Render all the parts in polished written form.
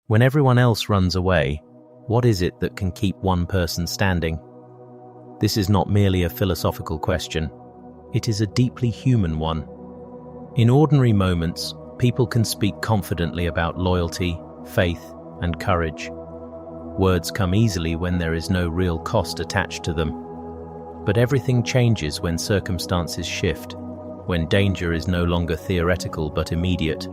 When everyone else runs away, what is it that can keep one person standing? This is not merely a philosophical question. It is a deeply human one. In ordinary moments, people can speak confidently about loyalty, faith, and courage. Words come easily when there is no real cost attached to them. But everything changes when circumstances shift, when danger is no longer theoretical but immediate,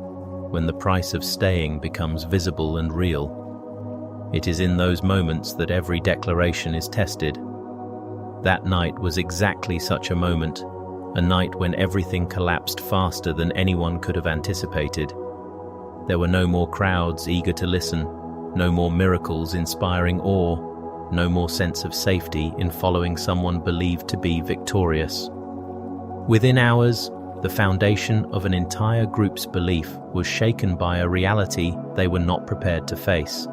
when the price of staying becomes visible and real. It is in those moments that every declaration is tested. That night was exactly such a moment, a night when everything collapsed faster than anyone could have anticipated. There were no more crowds eager to listen, no more miracles inspiring awe, no more sense of safety in following someone believed to be victorious. Within hours, the foundation of an entire group's belief was shaken by a reality they were not prepared to face.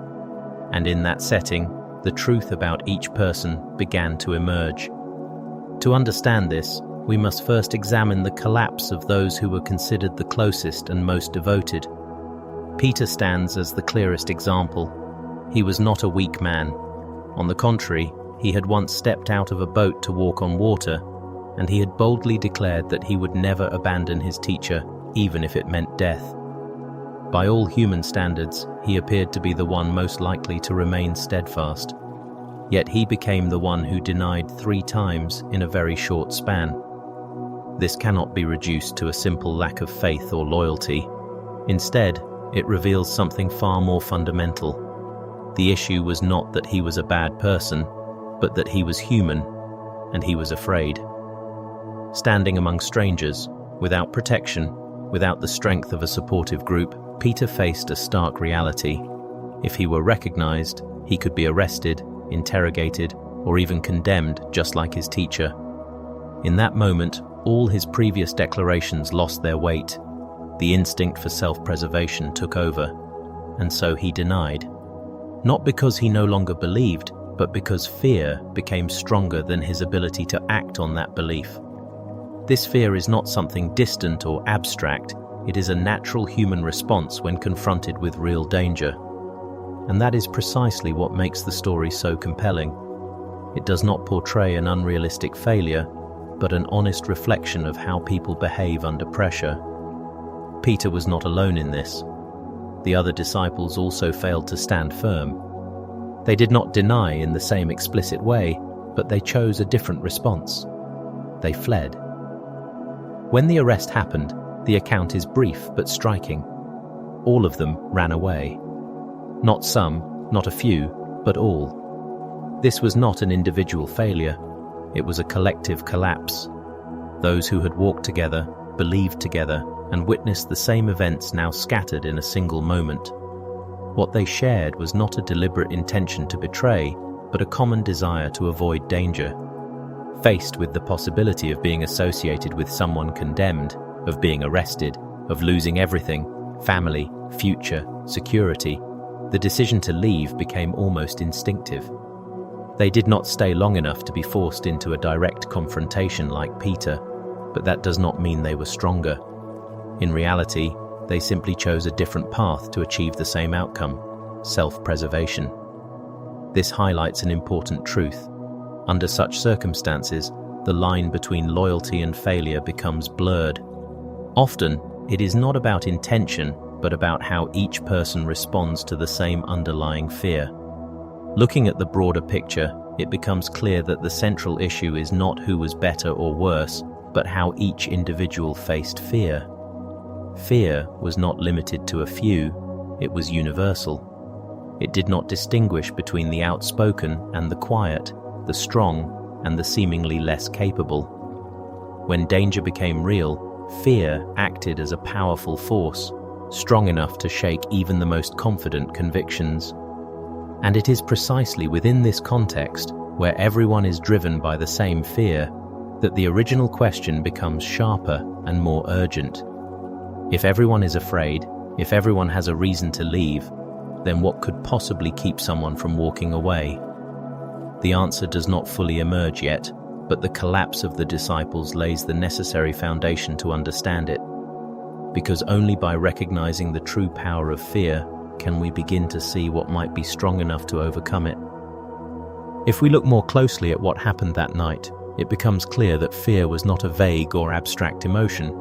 And in that setting, the truth about each person began to emerge. To understand this, we must first examine the collapse of those who were considered the closest and most devoted. Peter stands as the clearest example. He was not a weak man. On the contrary, he had once stepped out of a boat to walk on water, and he had boldly declared that he would never abandon his teacher, even if it meant death. By all human standards, he appeared to be the one most likely to remain steadfast. Yet he became the one who denied 3 times in a very short span. This cannot be reduced to a simple lack of faith or loyalty. Instead, it reveals something far more fundamental. The issue was not that he was a bad person, but that he was human, and he was afraid. Standing among strangers, without protection, without the strength of a supportive group, Peter faced a stark reality. If he were recognized, he could be arrested, interrogated, or even condemned, just like his teacher. In that moment, all his previous declarations lost their weight. The instinct for self-preservation took over, and so he denied. Not because he no longer believed, but because fear became stronger than his ability to act on that belief. This fear is not something distant or abstract. It is a natural human response when confronted with real danger. And that is precisely what makes the story so compelling. It does not portray an unrealistic failure, but an honest reflection of how people behave under pressure. Peter was not alone in this. The other disciples also failed to stand firm. They did not deny in the same explicit way, but they chose a different response. They fled. When the arrest happened, the account is brief but striking. All of them ran away. Not some, not a few, but all. This was not an individual failure. It was a collective collapse. Those who had walked together, believed together, and witnessed the same events now scattered in a single moment. What they shared was not a deliberate intention to betray, but a common desire to avoid danger. Faced with the possibility of being associated with someone condemned, of being arrested, of losing everything, family, future, security, the decision to leave became almost instinctive. They did not stay long enough to be forced into a direct confrontation like Peter, but that does not mean they were stronger. In reality, they simply chose a different path to achieve the same outcome: self-preservation. This highlights an important truth. Under such circumstances, the line between loyalty and failure becomes blurred. Often, it is not about intention, but about how each person responds to the same underlying fear. Looking at the broader picture, it becomes clear that the central issue is not who was better or worse, but how each individual faced fear. Fear was not limited to a few, it was universal. It did not distinguish between the outspoken and the quiet, the strong and the seemingly less capable. When danger became real, fear acted as a powerful force, strong enough to shake even the most confident convictions. And it is precisely within this context, where everyone is driven by the same fear, that the original question becomes sharper and more urgent. If everyone is afraid, if everyone has a reason to leave, then what could possibly keep someone from walking away? The answer does not fully emerge yet, but the collapse of the disciples lays the necessary foundation to understand it. Because only by recognizing the true power of fear, can we begin to see what might be strong enough to overcome it. If we look more closely at what happened that night, it becomes clear that fear was not a vague or abstract emotion.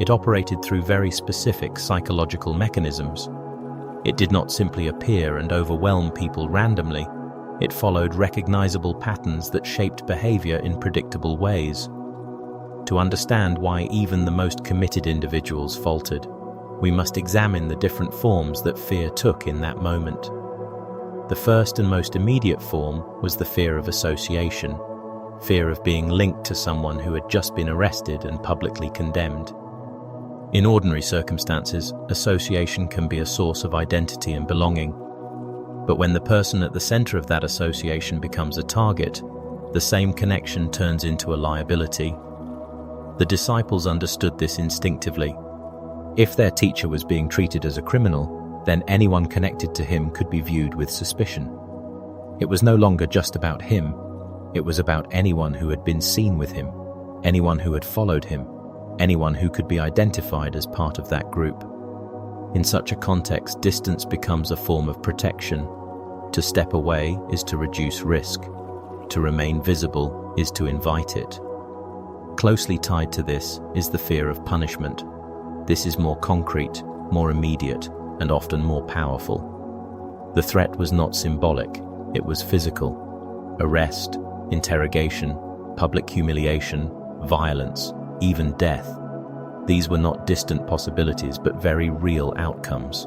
It operated through very specific psychological mechanisms. It did not simply appear and overwhelm people randomly. It followed recognizable patterns that shaped behavior in predictable ways. To understand why even the most committed individuals faltered, we must examine the different forms that fear took in that moment. The first and most immediate form was the fear of association, fear of being linked to someone who had just been arrested and publicly condemned. In ordinary circumstances, association can be a source of identity and belonging. But when the person at the center of that association becomes a target, the same connection turns into a liability. The disciples understood this instinctively. If their teacher was being treated as a criminal, then anyone connected to him could be viewed with suspicion. It was no longer just about him. It was about anyone who had been seen with him, anyone who had followed him, anyone who could be identified as part of that group. In such a context, distance becomes a form of protection. To step away is to reduce risk. To remain visible is to invite it. Closely tied to this is the fear of punishment. This is more concrete, more immediate, and often more powerful. The threat was not symbolic, it was physical. Arrest, interrogation, public humiliation, violence, even death. These were not distant possibilities, but very real outcomes.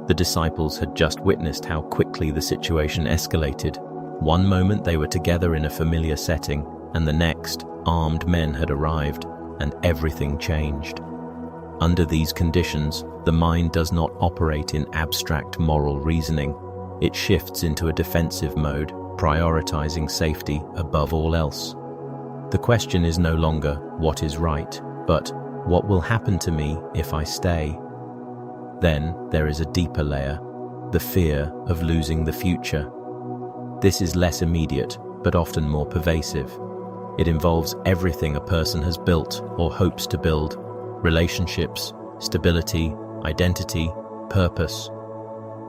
The disciples had just witnessed how quickly the situation escalated. One moment they were together in a familiar setting, and the next, armed men had arrived, and everything changed. Under these conditions, the mind does not operate in abstract moral reasoning. It shifts into a defensive mode, prioritizing safety above all else. The question is no longer what is right, but what will happen to me if I stay? Then there is a deeper layer, the fear of losing the future. This is less immediate, but often more pervasive. It involves everything a person has built or hopes to build: relationships, stability, identity, purpose.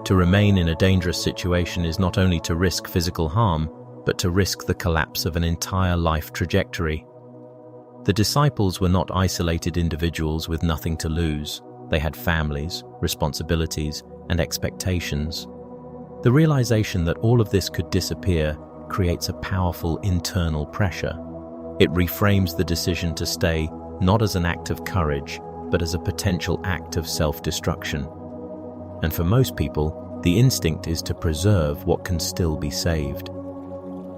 To remain in a dangerous situation is not only to risk physical harm, but to risk the collapse of an entire life trajectory. The disciples were not isolated individuals with nothing to lose. They had families, responsibilities, and expectations. The realization that all of this could disappear creates a powerful internal pressure. It reframes the decision to stay not as an act of courage, but as a potential act of self-destruction. And for most people, the instinct is to preserve what can still be saved.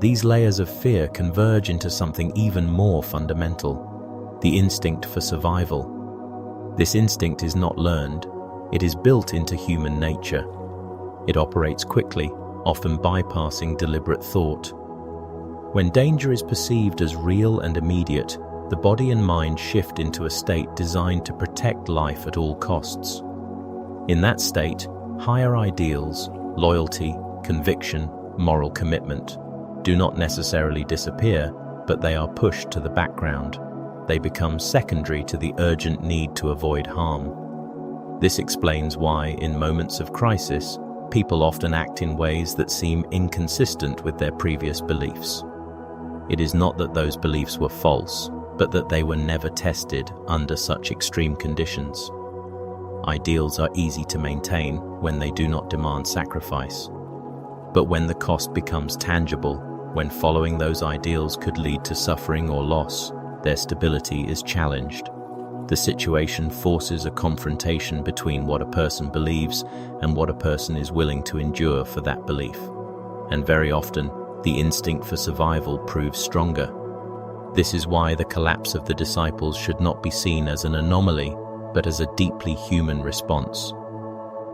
These layers of fear converge into something even more fundamental: the instinct for survival. This instinct is not learned, it is built into human nature. It operates quickly, often bypassing deliberate thought. When danger is perceived as real and immediate, the body and mind shift into a state designed to protect life at all costs. In that state, higher ideals, loyalty, conviction, moral commitment do not necessarily disappear, but they are pushed to the background. They become secondary to the urgent need to avoid harm. This explains why, in moments of crisis, people often act in ways that seem inconsistent with their previous beliefs. It is not that those beliefs were false, but that they were never tested under such extreme conditions. Ideals are easy to maintain when they do not demand sacrifice. But when the cost becomes tangible, when following those ideals could lead to suffering or loss, their stability is challenged. The situation forces a confrontation between what a person believes and what a person is willing to endure for that belief. And very often, the instinct for survival proves stronger. This is why the collapse of the disciples should not be seen as an anomaly, but as a deeply human response.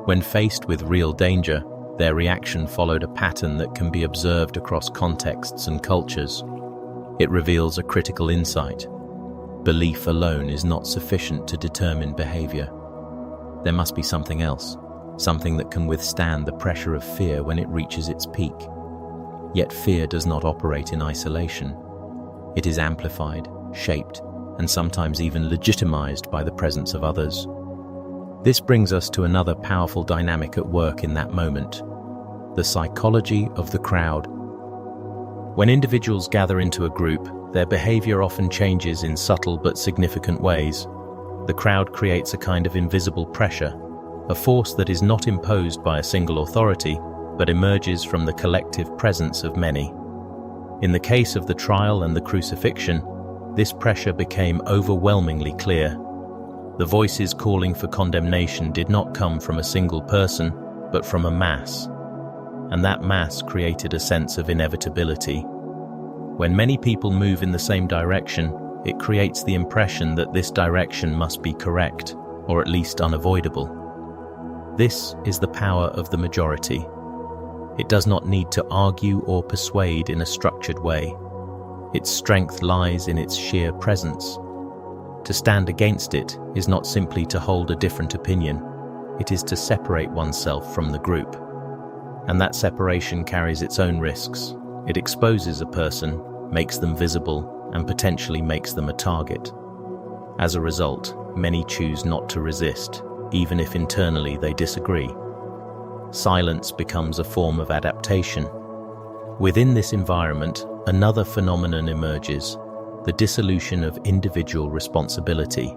When faced with real danger, their reaction followed a pattern that can be observed across contexts and cultures. It reveals a critical insight. Belief alone is not sufficient to determine behavior. There must be something else, something that can withstand the pressure of fear when it reaches its peak. Yet fear does not operate in isolation. It is amplified, shaped, and sometimes even legitimized by the presence of others. This brings us to another powerful dynamic at work in that moment: the psychology of the crowd. When individuals gather into a group, their behavior often changes in subtle but significant ways. The crowd creates a kind of invisible pressure, a force that is not imposed by a single authority, but emerges from the collective presence of many. In the case of the trial and the crucifixion, this pressure became overwhelmingly clear. The voices calling for condemnation did not come from a single person, but from a mass. And that mass created a sense of inevitability. When many people move in the same direction, it creates the impression that this direction must be correct, or at least unavoidable. This is the power of the majority. It does not need to argue or persuade in a structured way. Its strength lies in its sheer presence. To stand against it is not simply to hold a different opinion, it is to separate oneself from the group. And that separation carries its own risks. It exposes a person, makes them visible, and potentially makes them a target. As a result, many choose not to resist, even if internally they disagree. Silence becomes a form of adaptation. Within this environment, another phenomenon emerges: the dissolution of individual responsibility.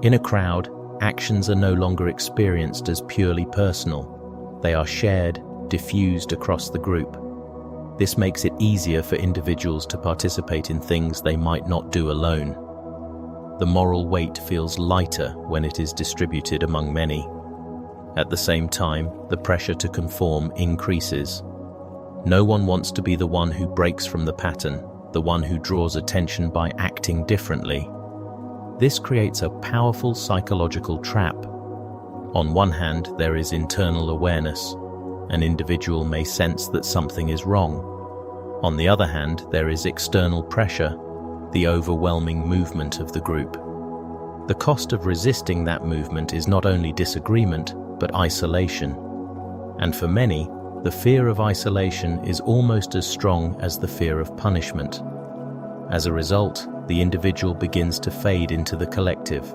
In a crowd, actions are no longer experienced as purely personal. They are shared, diffused across the group. This makes it easier for individuals to participate in things they might not do alone. The moral weight feels lighter when it is distributed among many. At the same time, the pressure to conform increases. No one wants to be the one who breaks from the pattern, the one who draws attention by acting differently. This creates a powerful psychological trap. On one hand, there is internal awareness. An individual may sense that something is wrong. On the other hand, there is external pressure, the overwhelming movement of the group. The cost of resisting that movement is not only disagreement, but isolation. And for many, the fear of isolation is almost as strong as the fear of punishment. As a result, the individual begins to fade into the collective.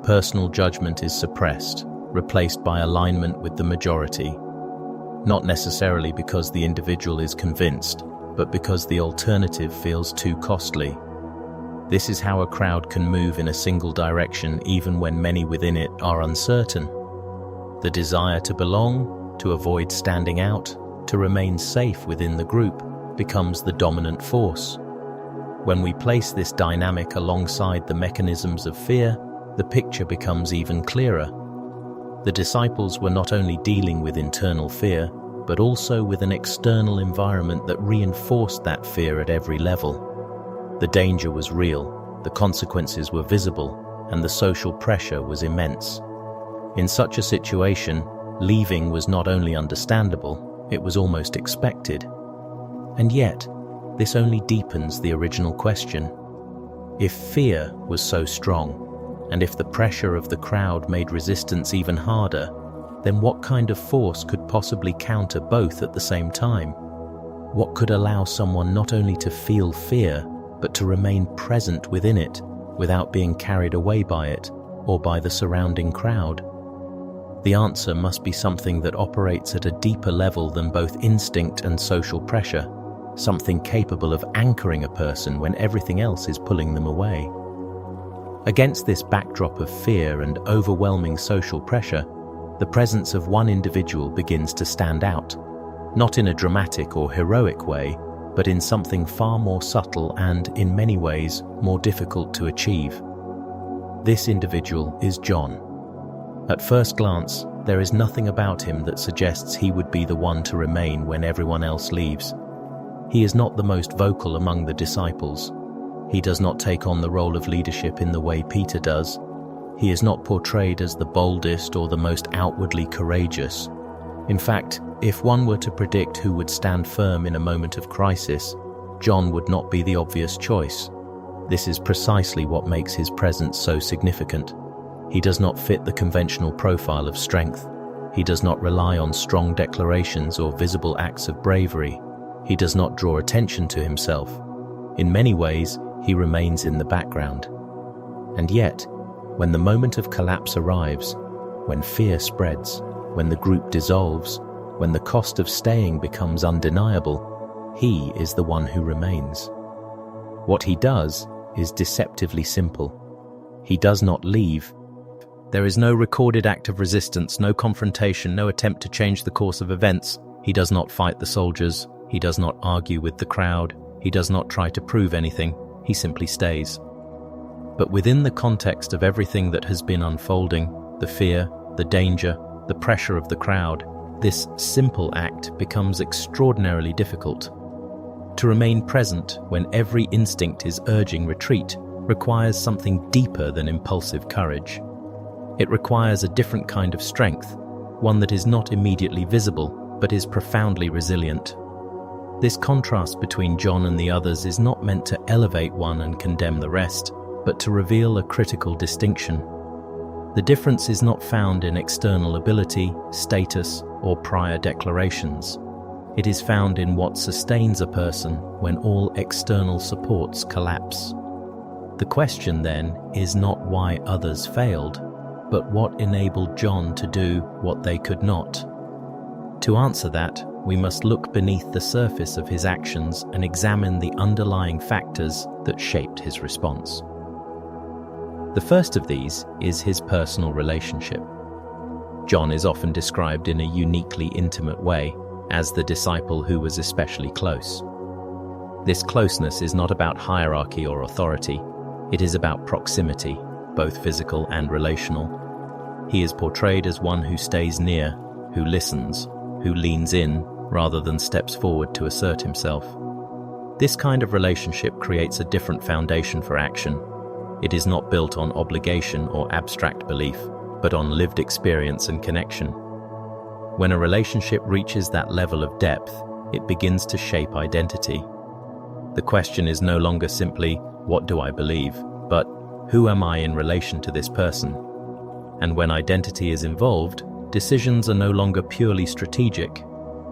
Personal judgment is suppressed, replaced by alignment with the majority. Not necessarily because the individual is convinced, but because the alternative feels too costly. This is how a crowd can move in a single direction even when many within it are uncertain. The desire to belong, to avoid standing out, to remain safe within the group, becomes the dominant force. When we place this dynamic alongside the mechanisms of fear, the picture becomes even clearer. The disciples were not only dealing with internal fear, but also with an external environment that reinforced that fear at every level. The danger was real, the consequences were visible, and the social pressure was immense. In such a situation, leaving was not only understandable, it was almost expected. And yet, this only deepens the original question. If fear was so strong, and if the pressure of the crowd made resistance even harder, then what kind of force could possibly counter both at the same time? What could allow someone not only to feel fear, but to remain present within it, without being carried away by it, or by the surrounding crowd? The answer must be something that operates at a deeper level than both instinct and social pressure, something capable of anchoring a person when everything else is pulling them away. Against this backdrop of fear and overwhelming social pressure, the presence of one individual begins to stand out, not in a dramatic or heroic way, but in something far more subtle and, in many ways, more difficult to achieve. This individual is John. At first glance, there is nothing about him that suggests he would be the one to remain when everyone else leaves. He is not the most vocal among the disciples. He does not take on the role of leadership in the way Peter does. He is not portrayed as the boldest or the most outwardly courageous. In fact, if one were to predict who would stand firm in a moment of crisis, John would not be the obvious choice. This is precisely what makes his presence so significant. He does not fit the conventional profile of strength. He does not rely on strong declarations or visible acts of bravery. He does not draw attention to himself. In many ways, he remains in the background. And yet, when the moment of collapse arrives, when fear spreads, when the group dissolves, when the cost of staying becomes undeniable, he is the one who remains. What he does is deceptively simple. He does not leave. There is no recorded act of resistance, no confrontation, no attempt to change the course of events. He does not fight the soldiers. He does not argue with the crowd. He does not try to prove anything. He simply stays. But within the context of everything that has been unfolding, the fear, the danger, the pressure of the crowd, this simple act becomes extraordinarily difficult. To remain present when every instinct is urging retreat requires something deeper than impulsive courage. It requires a different kind of strength, one that is not immediately visible but is profoundly resilient. This contrast between John and the others is not meant to elevate one and condemn the rest, but to reveal a critical distinction. The difference is not found in external ability, status, or prior declarations. It is found in what sustains a person when all external supports collapse. The question then is not why others failed, but what enabled John to do what they could not. To answer that, we must look beneath the surface of his actions and examine the underlying factors that shaped his response. The first of these is his personal relationship. John is often described in a uniquely intimate way as the disciple who was especially close. This closeness is not about hierarchy or authority. It is about proximity, both physical and relational. He is portrayed as one who stays near, who listens, who leans in rather than steps forward to assert himself. This kind of relationship creates a different foundation for action. It is not built on obligation or abstract belief, but on lived experience and connection. When a relationship reaches that level of depth, it begins to shape identity. The question is no longer simply, what do I believe, but who am I in relation to this person? And when identity is involved, decisions are no longer purely strategic,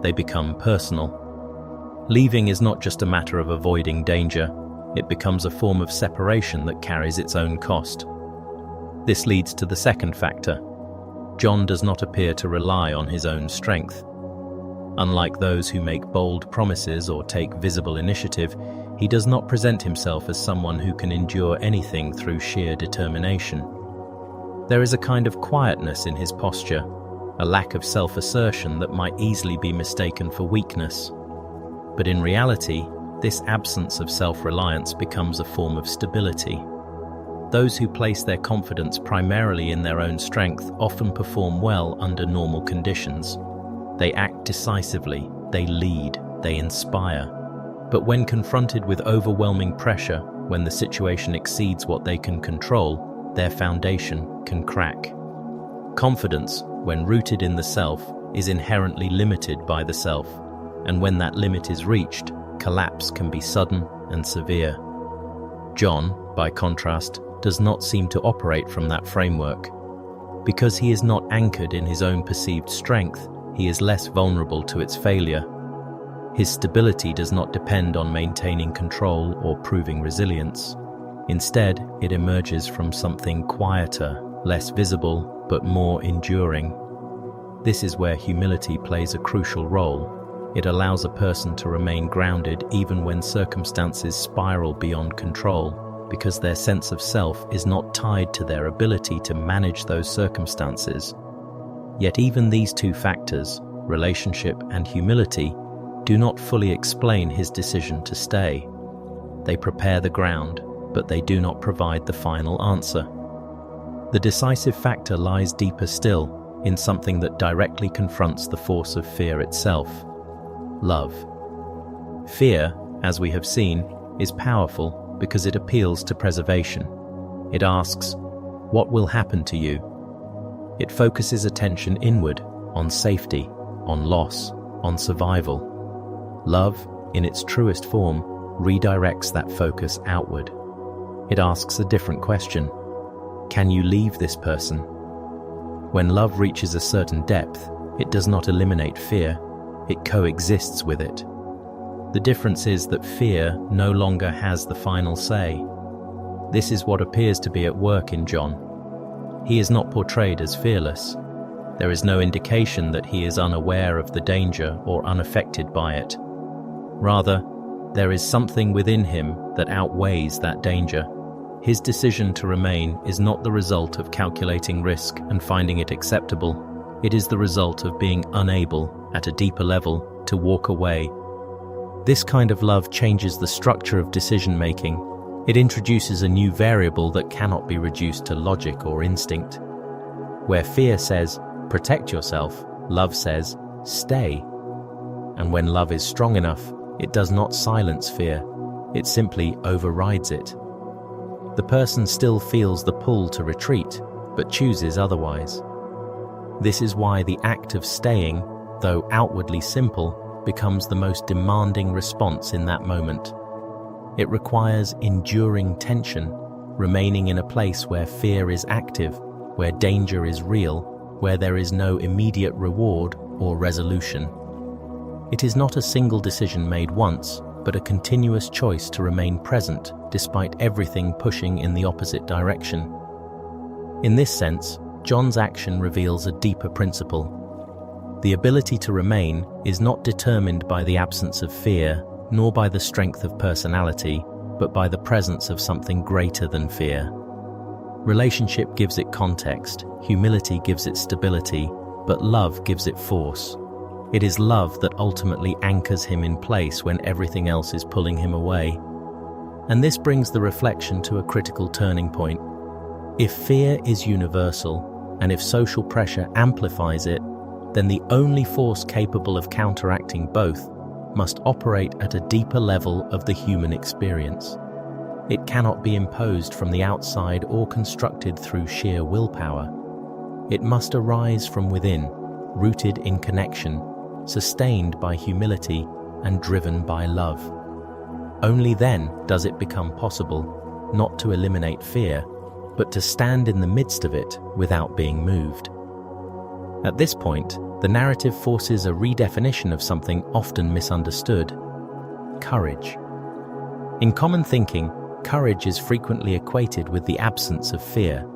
they become personal. Leaving is not just a matter of avoiding danger, it becomes a form of separation that carries its own cost. This leads to the second factor. John does not appear to rely on his own strength. Unlike those who make bold promises or take visible initiative, he does not present himself as someone who can endure anything through sheer determination. There is a kind of quietness in his posture, a lack of self-assertion that might easily be mistaken for weakness. But in reality, this absence of self-reliance becomes a form of stability. Those who place their confidence primarily in their own strength often perform well under normal conditions. They act decisively, they lead, they inspire. But when confronted with overwhelming pressure, when the situation exceeds what they can control, their foundation can crack. Confidence, when rooted in the self, is inherently limited by the self, and when that limit is reached, collapse can be sudden and severe. John, by contrast, does not seem to operate from that framework. Because he is not anchored in his own perceived strength, he is less vulnerable to its failure. His stability does not depend on maintaining control or proving resilience. Instead, it emerges from something quieter, less visible, but more enduring. This is where humility plays a crucial role. It allows a person to remain grounded even when circumstances spiral beyond control, because their sense of self is not tied to their ability to manage those circumstances. Yet even these two factors, relationship and humility, do not fully explain his decision to stay. They prepare the ground, but they do not provide the final answer. The decisive factor lies deeper still, in something that directly confronts the force of fear itself: love. Fear, as we have seen, is powerful because it appeals to preservation. It asks, what will happen to you? It focuses attention inward, on safety, on loss, on survival. Love, in its truest form, redirects that focus outward. It asks a different question. Can you leave this person? When love reaches a certain depth, it does not eliminate fear, it coexists with it. The difference is that fear no longer has the final say. This is what appears to be at work in John. He is not portrayed as fearless. There is no indication that he is unaware of the danger or unaffected by it. Rather, there is something within him that outweighs that danger. His decision to remain is not the result of calculating risk and finding it acceptable. It is the result of being unable, at a deeper level, to walk away. This kind of love changes the structure of decision-making. It introduces a new variable that cannot be reduced to logic or instinct. Where fear says, protect yourself, love says, stay. And when love is strong enough, it does not silence fear, it simply overrides it. The person still feels the pull to retreat, but chooses otherwise. This is why the act of staying, though outwardly simple, becomes the most demanding response in that moment. It requires enduring tension, remaining in a place where fear is active, where danger is real, where there is no immediate reward or resolution. It is not a single decision made once, but a continuous choice to remain present despite everything pushing in the opposite direction. In this sense, John's action reveals a deeper principle. The ability to remain is not determined by the absence of fear, nor by the strength of personality, but by the presence of something greater than fear. Relationship gives it context, humility gives it stability, but love gives it force. It is love that ultimately anchors him in place when everything else is pulling him away. And this brings the reflection to a critical turning point. If fear is universal, and if social pressure amplifies it, then the only force capable of counteracting both must operate at a deeper level of the human experience. It cannot be imposed from the outside or constructed through sheer willpower. It must arise from within, rooted in connection, sustained by humility, and driven by love. Only then does it become possible, not to eliminate fear, but to stand in the midst of it without being moved. At this point, the narrative forces a redefinition of something often misunderstood: courage. In common thinking, courage is frequently equated with the absence of fear.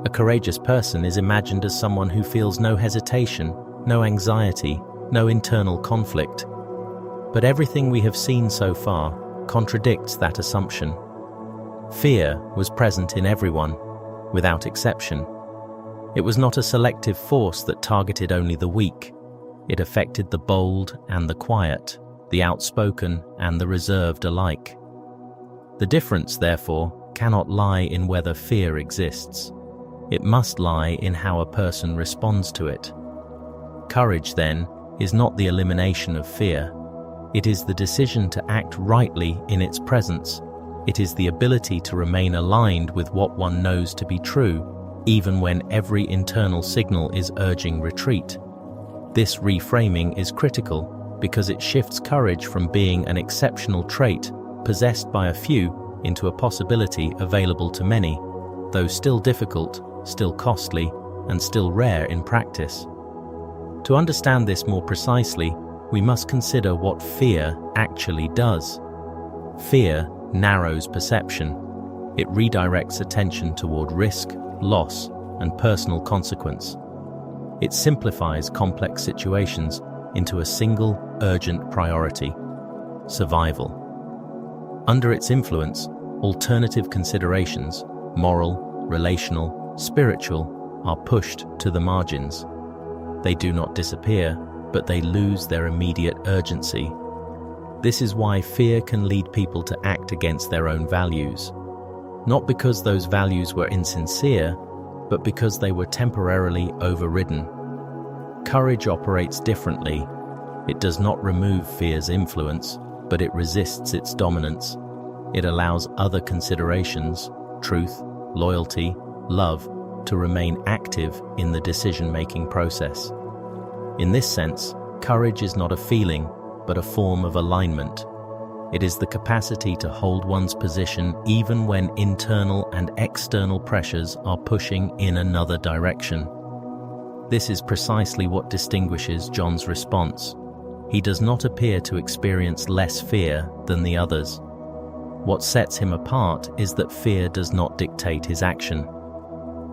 A courageous person is imagined as someone who feels no hesitation, no anxiety, no internal conflict. But everything we have seen so far contradicts that assumption. Fear was present in everyone, without exception. It was not a selective force that targeted only the weak. It affected the bold and the quiet, the outspoken and the reserved alike. The difference, therefore, cannot lie in whether fear exists. It must lie in how a person responds to it. Courage, then, is not the elimination of fear. It is the decision to act rightly in its presence. It is the ability to remain aligned with what one knows to be true, even when every internal signal is urging retreat. This reframing is critical because it shifts courage from being an exceptional trait possessed by a few into a possibility available to many, though still difficult, still costly, and still rare in practice. To understand this more precisely, we must consider what fear actually does. Fear narrows perception. It redirects attention toward risk, loss, and personal consequence. It simplifies complex situations into a single urgent priority: survival. Under its influence, alternative considerations, moral, relational, spiritual, are pushed to the margins. They do not disappear, but they lose their immediate urgency. This is why fear can lead people to act against their own values. Not because those values were insincere, but because they were temporarily overridden. Courage operates differently. It does not remove fear's influence, but it resists its dominance. It allows other considerations, truth, loyalty, love, to remain active in the decision-making process. In this sense, courage is not a feeling, but a form of alignment. It is the capacity to hold one's position even when internal and external pressures are pushing in another direction. This is precisely what distinguishes John's response. He does not appear to experience less fear than the others. What sets him apart is that fear does not dictate his action.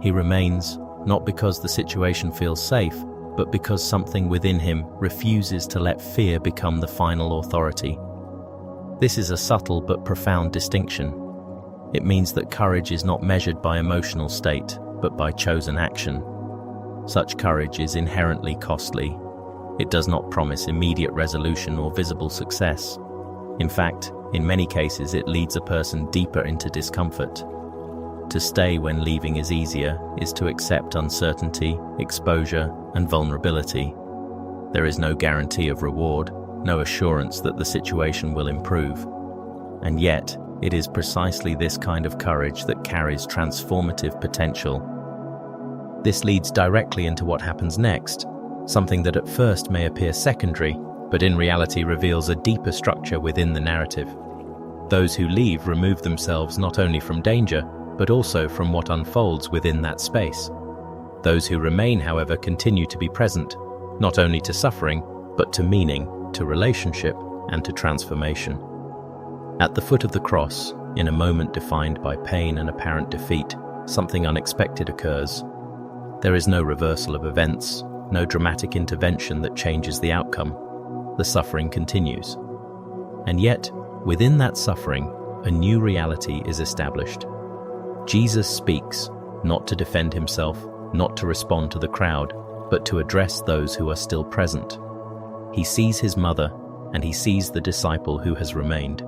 He remains, not because the situation feels safe, but because something within him refuses to let fear become the final authority. This is a subtle but profound distinction. It means that courage is not measured by emotional state, but by chosen action. Such courage is inherently costly. It does not promise immediate resolution or visible success. In fact, in many cases, it leads a person deeper into discomfort. To stay when leaving is easier is to accept uncertainty, exposure, and vulnerability. There is no guarantee of reward, no assurance that the situation will improve. And yet, it is precisely this kind of courage that carries transformative potential. This leads directly into what happens next, something that at first may appear secondary, but in reality reveals a deeper structure within the narrative. Those who leave remove themselves not only from danger, but also from what unfolds within that space. Those who remain, however, continue to be present, not only to suffering, but to meaning, to relationship, and to transformation. At the foot of the cross, in a moment defined by pain and apparent defeat, something unexpected occurs. There is no reversal of events, no dramatic intervention that changes the outcome. The suffering continues. And yet, within that suffering, a new reality is established. Jesus speaks, not to defend himself, not to respond to the crowd, but to address those who are still present. He sees his mother, and he sees the disciple who has remained,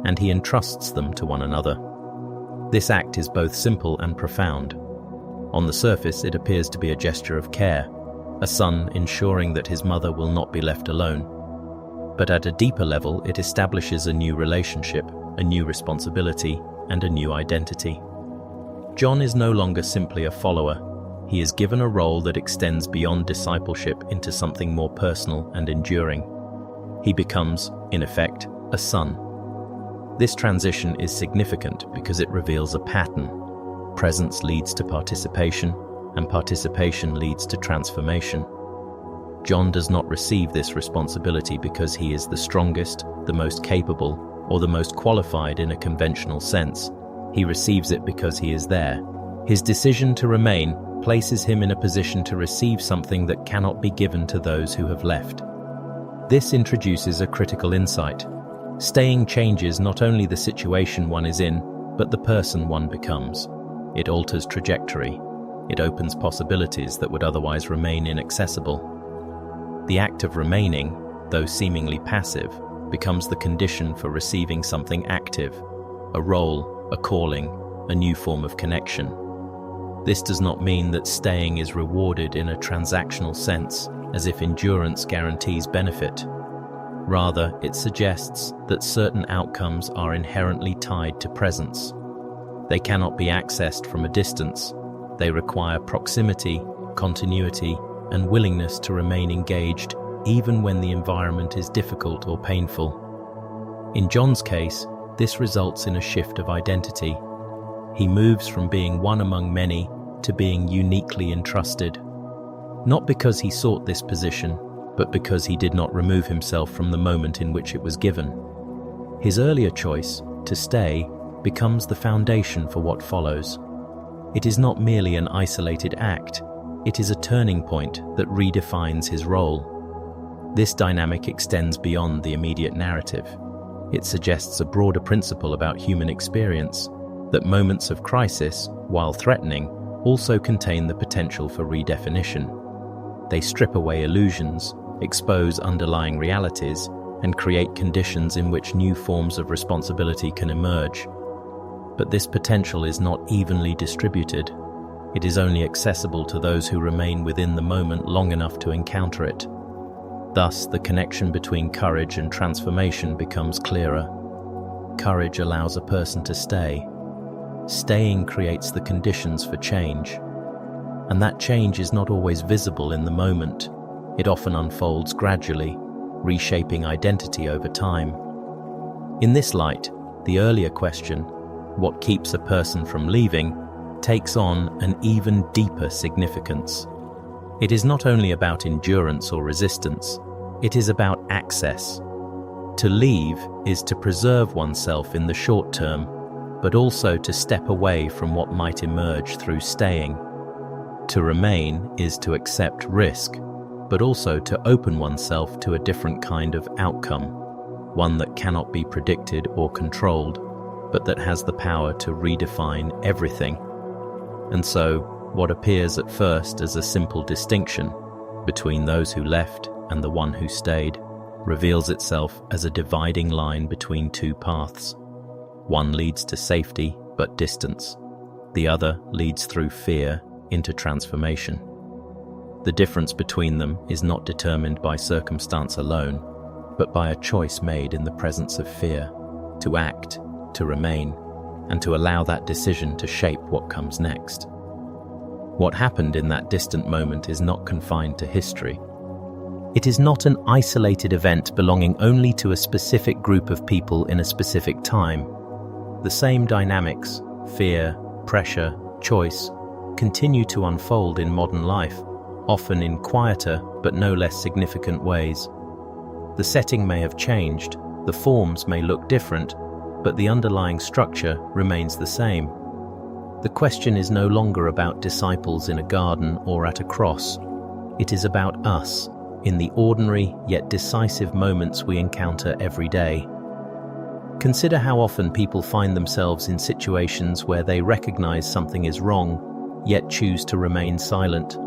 and he entrusts them to one another. This act is both simple and profound. On the surface, it appears to be a gesture of care, a son ensuring that his mother will not be left alone. But at a deeper level, it establishes a new relationship, a new responsibility, and a new identity. John is no longer simply a follower. He is given a role that extends beyond discipleship into something more personal and enduring. He becomes, in effect, a son. This transition is significant because it reveals a pattern. Presence leads to participation, and participation leads to transformation. John does not receive this responsibility because he is the strongest, the most capable, or the most qualified in a conventional sense. He receives it because he is there. His decision to remain places him in a position to receive something that cannot be given to those who have left. This introduces a critical insight. Staying changes not only the situation one is in, but the person one becomes. It alters trajectory. It opens possibilities that would otherwise remain inaccessible. The act of remaining, though seemingly passive, becomes the condition for receiving something active, a role, a calling, a new form of connection. This does not mean that staying is rewarded in a transactional sense, as if endurance guarantees benefit. Rather, it suggests that certain outcomes are inherently tied to presence. They cannot be accessed from a distance. They require proximity, continuity, and willingness to remain engaged even when the environment is difficult or painful. In John's case, this results in a shift of identity. He moves from being one among many to being uniquely entrusted. Not because he sought this position, but because he did not remove himself from the moment in which it was given. His earlier choice, to stay, becomes the foundation for what follows. It is not merely an isolated act, it is a turning point that redefines his role. This dynamic extends beyond the immediate narrative. It suggests a broader principle about human experience, that moments of crisis, while threatening, also contain the potential for redefinition. They strip away illusions, expose underlying realities, and create conditions in which new forms of responsibility can emerge. But this potential is not evenly distributed. It is only accessible to those who remain within the moment long enough to encounter it. Thus, the connection between courage and transformation becomes clearer. Courage allows a person to stay. Staying creates the conditions for change. And that change is not always visible in the moment. It often unfolds gradually, reshaping identity over time. In this light, the earlier question, what keeps a person from leaving, takes on an even deeper significance. It is not only about endurance or resistance, it is about access. To leave is to preserve oneself in the short term, but also to step away from what might emerge through staying. To remain is to accept risk, but also to open oneself to a different kind of outcome, one that cannot be predicted or controlled, but that has the power to redefine everything. And so, what appears at first as a simple distinction between those who left and the one who stayed reveals itself as a dividing line between two paths. One leads to safety but distance. The other leads through fear into transformation. The difference between them is not determined by circumstance alone, but by a choice made in the presence of fear, to act, to remain, and to allow that decision to shape what comes next. What happened in that distant moment is not confined to history. It is not an isolated event belonging only to a specific group of people in a specific time. The same dynamics, fear, pressure, choice, continue to unfold in modern life, often in quieter but no less significant ways. The setting may have changed, the forms may look different, but the underlying structure remains the same. The question is no longer about disciples in a garden or at a cross. It is about us, in the ordinary yet decisive moments we encounter every day. Consider how often people find themselves in situations where they recognize something is wrong, yet choose to remain silent.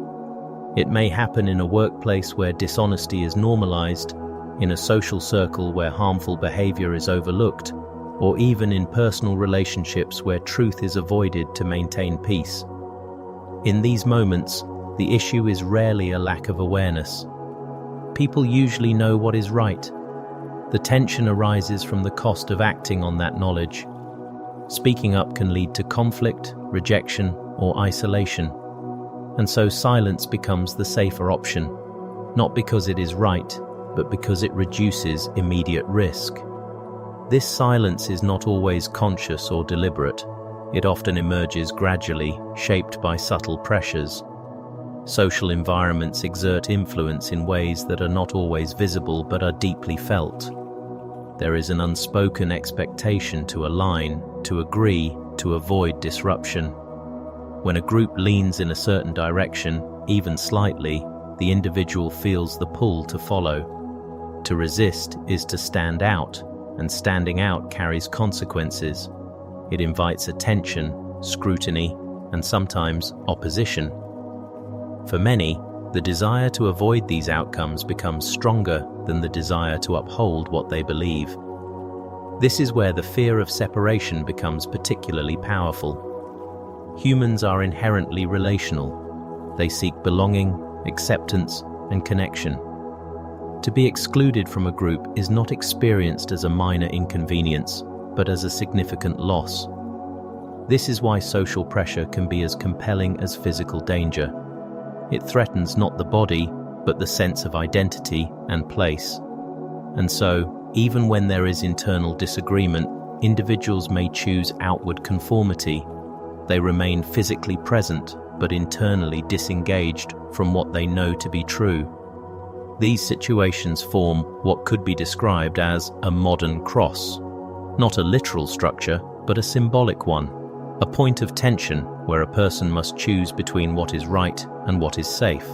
It may happen in a workplace where dishonesty is normalized, in a social circle where harmful behavior is overlooked, or even in personal relationships where truth is avoided to maintain peace. In these moments, the issue is rarely a lack of awareness. People usually know what is right. The tension arises from the cost of acting on that knowledge. Speaking up can lead to conflict, rejection, or isolation. And so silence becomes the safer option, not because it is right, but because it reduces immediate risk. This silence is not always conscious or deliberate. It often emerges gradually, shaped by subtle pressures. Social environments exert influence in ways that are not always visible but are deeply felt. There is an unspoken expectation to align, to agree, to avoid disruption. When a group leans in a certain direction, even slightly, the individual feels the pull to follow. To resist is to stand out, and standing out carries consequences. It invites attention, scrutiny, and sometimes opposition. For many, the desire to avoid these outcomes becomes stronger than the desire to uphold what they believe. This is where the fear of separation becomes particularly powerful. Humans are inherently relational. They seek belonging, acceptance, and connection. To be excluded from a group is not experienced as a minor inconvenience, but as a significant loss. This is why social pressure can be as compelling as physical danger. It threatens not the body, but the sense of identity and place. And so, even when there is internal disagreement, individuals may choose outward conformity. They remain physically present, but internally disengaged from what they know to be true. These situations form what could be described as a modern cross. Not a literal structure, but a symbolic one. A point of tension where a person must choose between what is right and what is safe.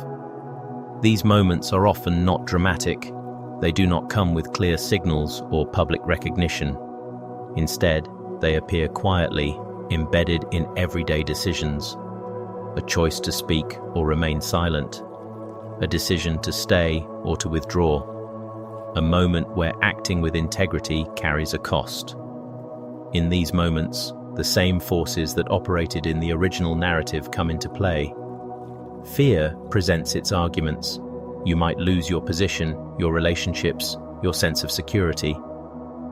These moments are often not dramatic. They do not come with clear signals or public recognition. Instead, they appear quietly, embedded in everyday decisions. A choice to speak or remain silent. A decision to stay or to withdraw. A moment where acting with integrity carries a cost. In these moments, the same forces that operated in the original narrative come into play. Fear presents its arguments. You might lose your position, your relationships, your sense of security.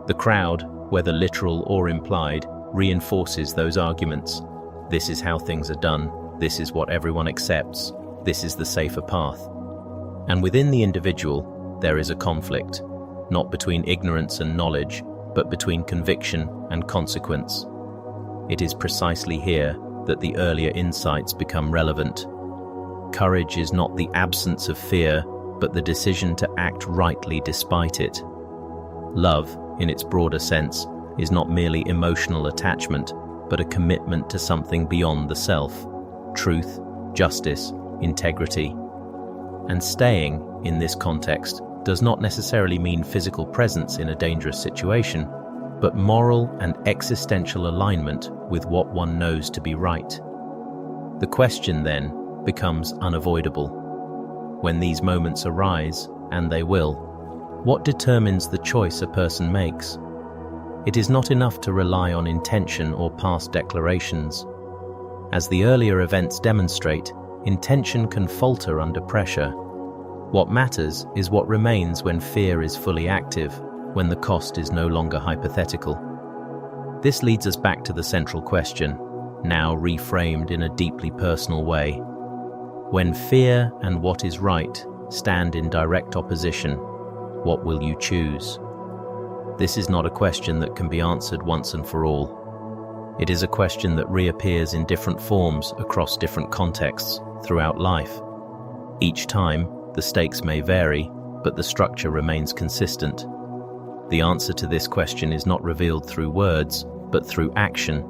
The crowd, whether literal or implied, reinforces those arguments. This is how things are done. This is what everyone accepts. This is the safer path. And within the individual, there is a conflict, not between ignorance and knowledge, but between conviction and consequence. It is precisely here that the earlier insights become relevant. Courage is not the absence of fear, but the decision to act rightly despite it. Love, in its broader sense, is not merely emotional attachment, but a commitment to something beyond the self: truth, justice, integrity. And staying, in this context, does not necessarily mean physical presence in a dangerous situation, but moral and existential alignment with what one knows to be right. The question then becomes unavoidable. When these moments arise, and they will, what determines the choice a person makes? It is not enough to rely on intention or past declarations. As the earlier events demonstrate, intention can falter under pressure. What matters is what remains when fear is fully active, when the cost is no longer hypothetical. This leads us back to the central question, now reframed in a deeply personal way. When fear and what is right stand in direct opposition, what will you choose? This is not a question that can be answered once and for all. It is a question that reappears in different forms across different contexts throughout life. Each time, the stakes may vary, but the structure remains consistent. The answer to this question is not revealed through words, but through action.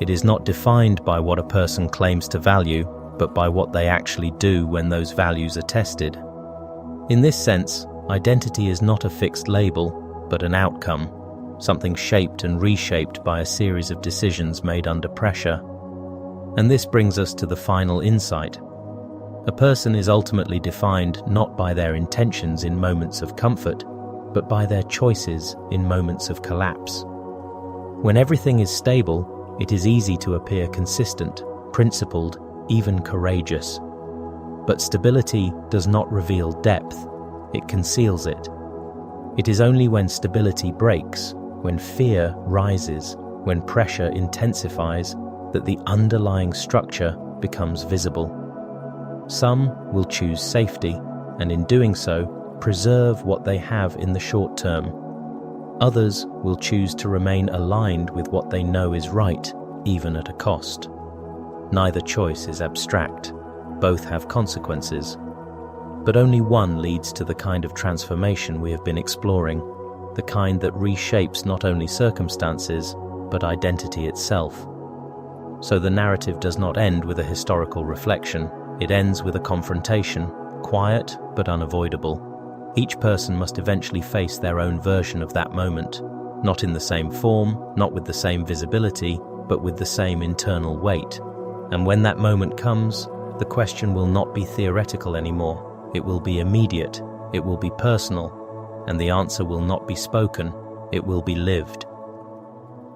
It is not defined by what a person claims to value, but by what they actually do when those values are tested. In this sense, identity is not a fixed label, but an outcome, something shaped and reshaped by a series of decisions made under pressure. And this brings us to the final insight. A person is ultimately defined not by their intentions in moments of comfort, but by their choices in moments of collapse. When everything is stable, it is easy to appear consistent, principled, even courageous. But stability does not reveal depth, it conceals it. It is only when stability breaks, when fear rises, when pressure intensifies, that the underlying structure becomes visible. Some will choose safety, and in doing so, preserve what they have in the short term. Others will choose to remain aligned with what they know is right, even at a cost. Neither choice is abstract. Both have consequences. But only one leads to the kind of transformation we have been exploring, the kind that reshapes not only circumstances, but identity itself. So the narrative does not end with a historical reflection. It ends with a confrontation, quiet but unavoidable. Each person must eventually face their own version of that moment, not in the same form, not with the same visibility, but with the same internal weight. And when that moment comes, the question will not be theoretical anymore. It will be immediate, it will be personal, and the answer will not be spoken, it will be lived.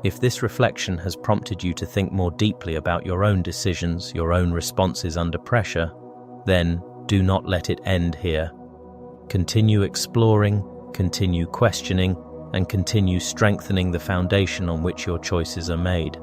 If this reflection has prompted you to think more deeply about your own decisions, your own responses under pressure, then do not let it end here. Continue exploring, continue questioning, and continue strengthening the foundation on which your choices are made.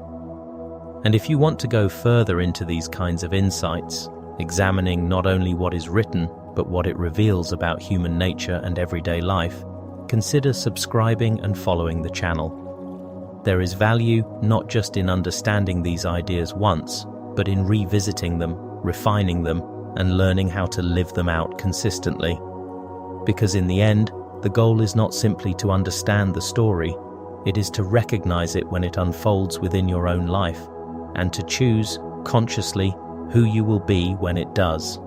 And if you want to go further into these kinds of insights, examining not only what is written, but what it reveals about human nature and everyday life, consider subscribing and following the channel. There is value not just in understanding these ideas once, but in revisiting them, refining them, and learning how to live them out consistently. Because in the end, the goal is not simply to understand the story, it is to recognize it when it unfolds within your own life, and to choose, consciously, who you will be when it does.